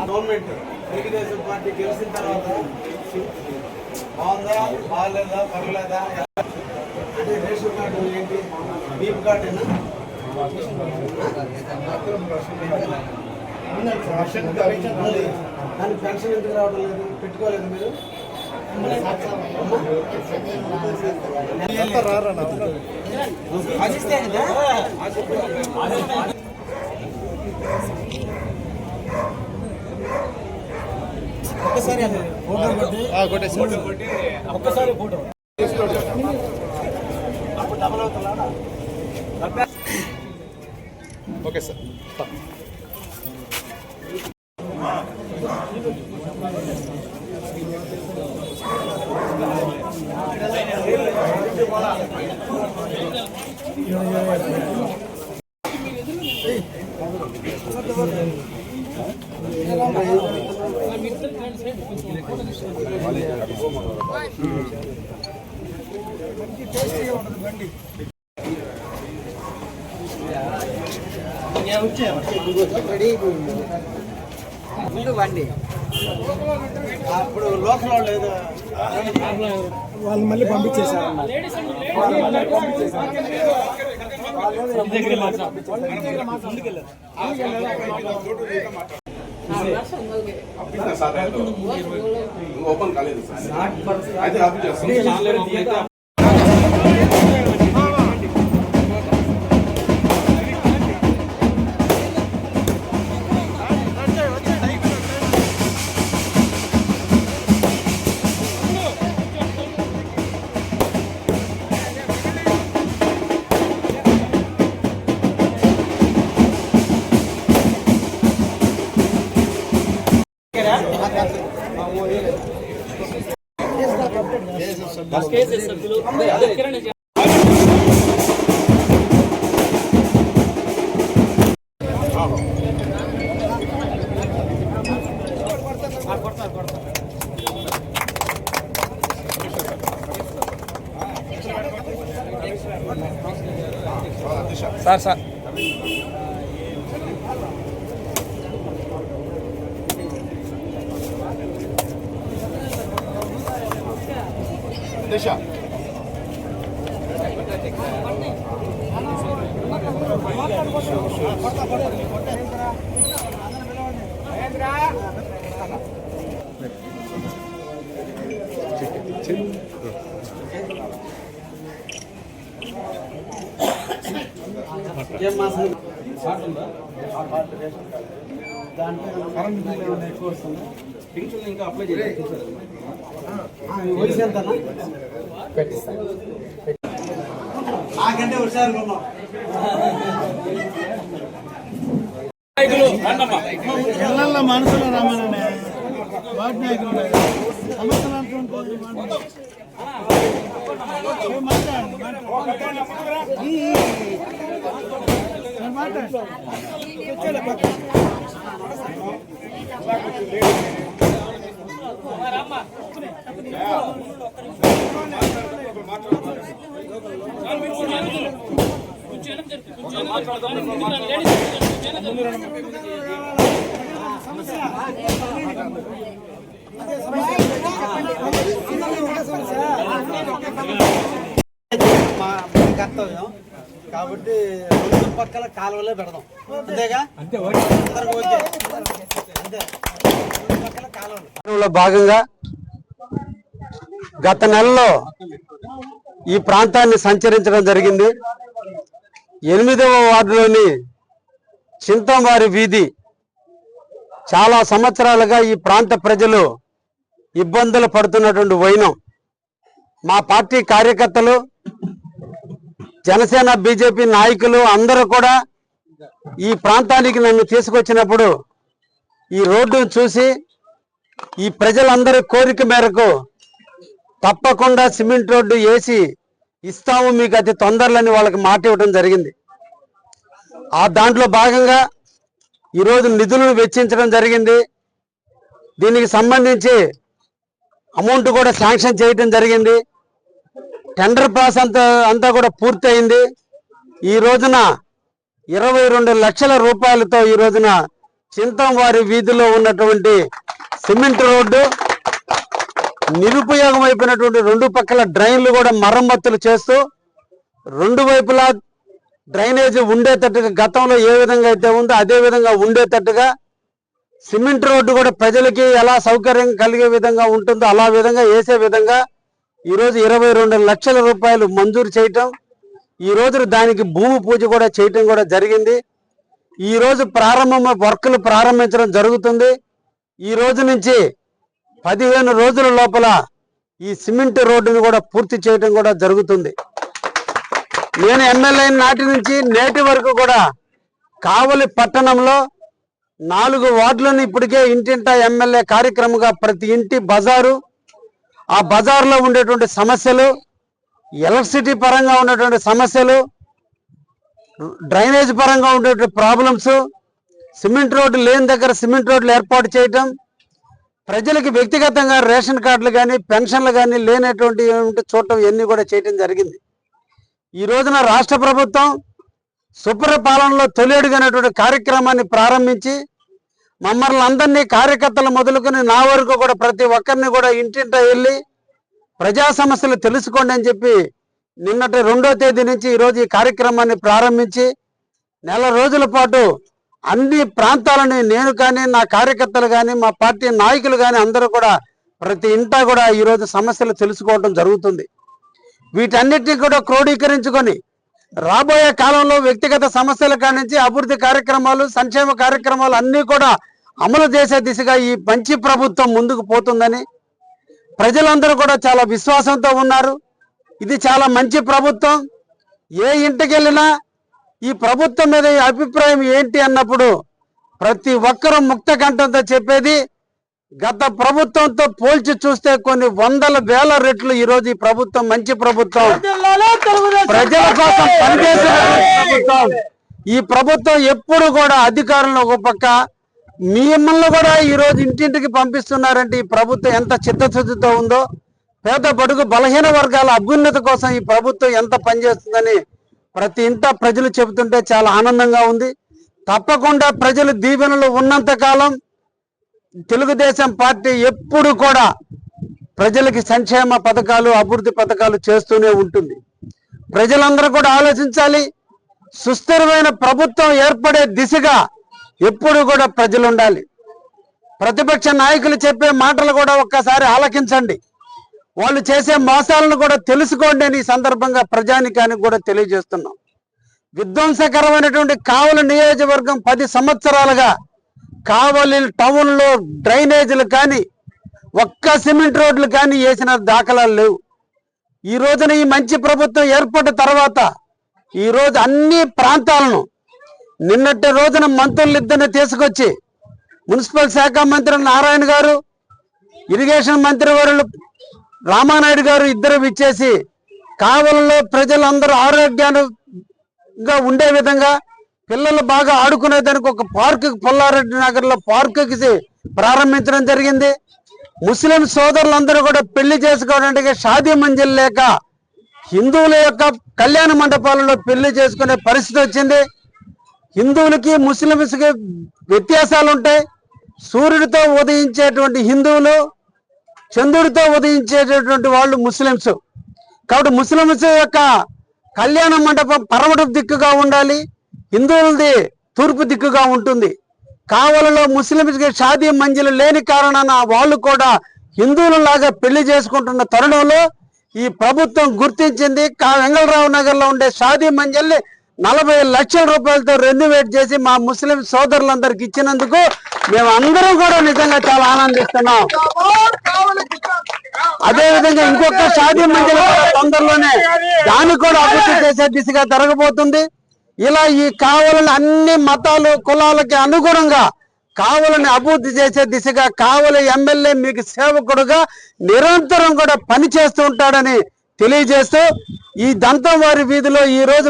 Government Telugu Desam party గెలిచిన తర్వాత బాగుందా బాగాలేదా పర్లేదా అంటే రేషన్ కార్డు ఏంటి బీప్ కార్డేనా దానికి పెన్షన్ ఎందుకు రావడం లేదు పెట్టుకోలేదు మీరు ఒక్కసారి ఒక్కసారి ఫోటో అప్పుడు డబల్ అవుతుందా ఓకే సార్ ముందు బండి అప్పుడు లోకల్ వాళ్ళు ఏదో వాళ్ళు మళ్ళీ పంపించేశారు ఓపెన్ కాలేదు అయితే సార్ సార్ దిశ పింఛన్ ఇంకా అప్లై చేయాలి నాకంటే హుషారుగా ఉన్నాం మనసులో రామానే వాటి నాయకులు కర్తవ్యం కాబట్టి రెండు పక్కల కాలువలే పెడదాం అంతేగా అంతే భాగంగా గత నెలలో ఈ ప్రాంతాన్ని సంచరించడం జరిగింది. 8వ వార్డులోని చింతమారి వీధి చాలా సంవత్సరాలుగా ఈ ప్రాంత ప్రజలు ఇబ్బందులు పడుతున్నటువంటి వైనం మా పార్టీ కార్యకర్తలు జనసేన బీజేపీ నాయకులు అందరూ కూడా ఈ ప్రాంతానికి నన్ను తీసుకొచ్చినప్పుడు ఈ రోడ్డును చూసి ఈ ప్రజలందరి కోరిక మేరకు తప్పకుండా సిమెంట్ రోడ్డు వేసి ఇస్తాము మీకు అతి తొందరలని వాళ్ళకి మాట ఇవ్వడం జరిగింది. ఆ దాంట్లో భాగంగా ఈరోజు నిధులను వెచ్చించడం జరిగింది. దీనికి సంబంధించి అమౌంట్ కూడా శాంక్షన్ చేయడం జరిగింది. టెండర్ ప్రాసెస్ అంతా కూడా పూర్తయింది. ఈ రోజున 22 లక్షల రూపాయలతో ఈ రోజున చింతంవారి వీధిలో ఉన్నటువంటి సిమెంట్ రోడ్డు, నిరుపయోగం అయిపోయినటువంటి రెండు పక్కల డ్రైన్లు కూడా మరమ్మతులు చేస్తూ రెండు వైపులా డ్రైనేజ్ ఉండేటట్టుగా గతంలో ఏ విధంగా అయితే ఉందో అదే విధంగా ఉండేటట్టుగా సిమెంట్ రోడ్డు కూడా ప్రజలకి ఎలా సౌకర్యం కలిగే విధంగా ఉంటుందో అలా విధంగా వేసే విధంగా ఈరోజు 22 లక్షల రూపాయలు మంజూరు చేయటం, ఈ రోజు దానికి భూమి పూజ కూడా చేయటం కూడా జరిగింది. ఈ రోజు వర్కులు ప్రారంభించడం జరుగుతుంది. ఈ రోజు నుంచి 15 రోజుల లోపల ఈ సిమెంట్ రోడ్డును కూడా పూర్తి చేయడం కూడా జరుగుతుంది. నేను ఎమ్మెల్యే నాటి నుంచి నేటి వరకు కూడా కావలి పట్టణంలో 4 వార్డులను ఇప్పటికే ఇంటింటా ఎమ్మెల్యే కార్యక్రమంగా ప్రతి ఇంటి బజారు, ఆ బజార్లో ఉండేటువంటి సమస్యలు, ఎలక్ట్రిసిటీ పరంగా ఉన్నటువంటి సమస్యలు, డ్రైనేజ్ పరంగా ఉండేటువంటి ప్రాబ్లమ్స్, సిమెంట్ రోడ్డు లేని దగ్గర సిమెంట్ రోడ్లు ఏర్పాటు చేయటం, ప్రజలకి వ్యక్తిగతంగా రేషన్ కార్డులు కానీ పెన్షన్లు కానీ లేనటువంటి చూడటం ఇవన్నీ కూడా చేయటం జరిగింది. ఈ రోజున రాష్ట్ర ప్రభుత్వం సుపరిపాలనలో తొలి అడుగైనటువంటి కార్యక్రమాన్ని ప్రారంభించి మమ్మల్ని అందరినీ కార్యకర్తలు మొదలుకొని నా వరకు కూడా ప్రతి ఒక్కరిని కూడా ఇంటింటా వెళ్ళి ప్రజా సమస్యలు తెలుసుకోండి అని చెప్పి నిన్నటి 2వ తేదీ నుంచి ఈరోజు ఈ కార్యక్రమాన్ని ప్రారంభించి నెల రోజుల పాటు అన్ని ప్రాంతాలని నేను కానీ నా కార్యకర్తలు కానీ మా పార్టీ నాయకులు కానీ అందరూ కూడా ప్రతి ఇంటా కూడా ఈరోజు సమస్యలు తెలుసుకోవడం జరుగుతుంది. వీటన్నిటిని కూడా క్రోడీకరించుకొని రాబోయే కాలంలో వ్యక్తిగత సమస్యల కానించి అభివృద్ధి కార్యక్రమాలు, సంక్షేమ కార్యక్రమాలు అన్నీ కూడా అమలు చేసే దిశగా ఈ మంచి ప్రభుత్వం ముందుకు పోతుందని ప్రజలందరూ కూడా చాలా విశ్వాసంతో ఉన్నారు. ఇది చాలా మంచి ప్రభుత్వం. ఏ ఇంటికి వెళ్ళినా ఈ ప్రభుత్వం మీద అభిప్రాయం ఏంటి అన్నప్పుడు ప్రతి ఒక్కరూ ముక్త కంఠంతో చెప్పేది, గత ప్రభుత్వంతో పోల్చి చూస్తే కొన్ని వందల వేల రెట్లు ఈరోజు ఈ ప్రభుత్వం మంచి ప్రభుత్వం, ప్రజల కోసం పనిచేసే ప్రభుత్వం. ఈ ప్రభుత్వం ఎప్పుడు కూడా అధికారంలో ఒక పక్క మిమ్మల్ని కూడా ఈరోజు ఇంటింటికి పంపిస్తున్నారంటే ఈ ప్రభుత్వం ఎంత చిత్తశుద్ధితో ఉందో, పేద బడుగు బలహీన వర్గాల అభ్యున్నతి కోసం ఈ ప్రభుత్వం ఎంత పనిచేస్తుందని ప్రతి ఇంట ప్రజలు చెబుతుంటే చాలా ఆనందంగా ఉంది. తప్పకుండా ప్రజలు దీవెనలు ఉన్నంత కాలం తెలుగుదేశం పార్టీ ఎప్పుడు కూడా ప్రజలకి సంక్షేమ పథకాలు, అభివృద్ధి పథకాలు చేస్తూనే ఉంటుంది. ప్రజలందరూ కూడా ఆలోచించాలి, సుస్థిరమైన ప్రభుత్వం ఏర్పడే దిశగా ఎప్పుడు కూడా ప్రజలు ఉండాలి. ప్రతిపక్ష నాయకులు చెప్పే మాటలు కూడా ఒక్కసారి ఆలకించండి, వాళ్ళు చేసే మోసాలను కూడా తెలుసుకోండి అని ఈ సందర్భంగా ప్రజానికానికి కూడా తెలియజేస్తున్నాం. విధ్వంసకరమైనటువంటి కావలి నియోజకవర్గం 10 సంవత్సరాలుగా కావలి టౌన్లో డ్రైనేజీలు కానీ ఒక్క సిమెంట్ రోడ్లు కానీ వేసిన దాఖలాలు లేవు. ఈ రోజున ఈ మంచి ప్రభుత్వం ఏర్పడిన తర్వాత ఈరోజు అన్ని ప్రాంతాలను నిన్నటి రోజున మంత్రులిద్దరిని తీసుకొచ్చి మున్సిపల్ శాఖ మంత్రి నారాయణ గారు, ఇరిగేషన్ మంత్రి వర్యులు రామానాయుడు గారు ఇద్దరు విచ్చేసి కావలిలో ప్రజలందరూ ఆరోగ్యంగా ఉండే విధంగా పిల్లలు బాగా ఆడుకునేదానికి ఒక పార్కు పుల్లారెడ్డి నగర్లో పార్కుకి ప్రారంభించడం జరిగింది. ముస్లిం సోదరులందరూ కూడా పెళ్లి చేసుకోవడానికి షాదీ మంజిల్ లేక హిందువుల యొక్క కళ్యాణ మండపాలలో పెళ్లి చేసుకునే పరిస్థితి వచ్చింది. హిందువులకి ముస్లింస్కి వ్యత్యాసాలు ఉంటాయి. సూర్యుడితో ఉదయించేటువంటి హిందువులు, చంద్రుడితో ఉదయించేటటువంటి వాళ్ళు ముస్లింస్. కాబట్టి ముస్లింస్ యొక్క కళ్యాణ మండపం పడమటి దిక్కుగా ఉండాలి, హిందువులది తూర్పు దిక్కుగా ఉంటుంది. కావలిలో ముస్లింస్కి షాదీ మంజిలు లేని కారణాన వాళ్ళు కూడా హిందువులలాగా పెళ్లి చేసుకుంటున్న తరుణంలో ఈ ప్రభుత్వం గుర్తించింది. వెంగళరావు నగర్లో ఉండే షాదీ మంజిల్ని 40 లక్షల రూపాయలతో రెన్యువేట్ చేసి మా ముస్లిం సోదరులందరికి ఇచ్చినందుకు మేము అందరం కూడా నిజంగా చాలా ఆనందిస్తున్నాం. అదే విధంగా ఇంకొక షాదీ మంజిల్ తొందరలోనే దాన్ని కూడా అభివృద్ధి చేసే దిశగా జరగబోతుంది. ఇలా ఈ కావలిని అన్ని మతాలు కులాలకి అనుగుణంగా కావలిని అభివృద్ధి చేసే దిశగా కావలి ఎమ్మెల్యే మీకు సేవకుడుగా నిరంతరం కూడా పనిచేస్తూ ఉంటాడని తెలియజేస్తూ ఈ దంతంవారి వీధిలో ఈ రోజు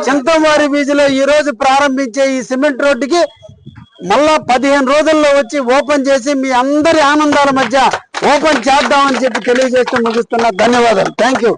చింతంవారి వీధిలో ఈ రోజు ప్రారంభించే ఈ సిమెంట్ రోడ్డుకి మళ్ళా 15 రోజుల్లో వచ్చి ఓపెన్ చేసి మీ అందరి ఆనందాల మధ్య ఓపెన్ చేద్దామని చెప్పి తెలియజేస్తూ ముగిస్తున్నా. ధన్యవాదాలు. Thank you.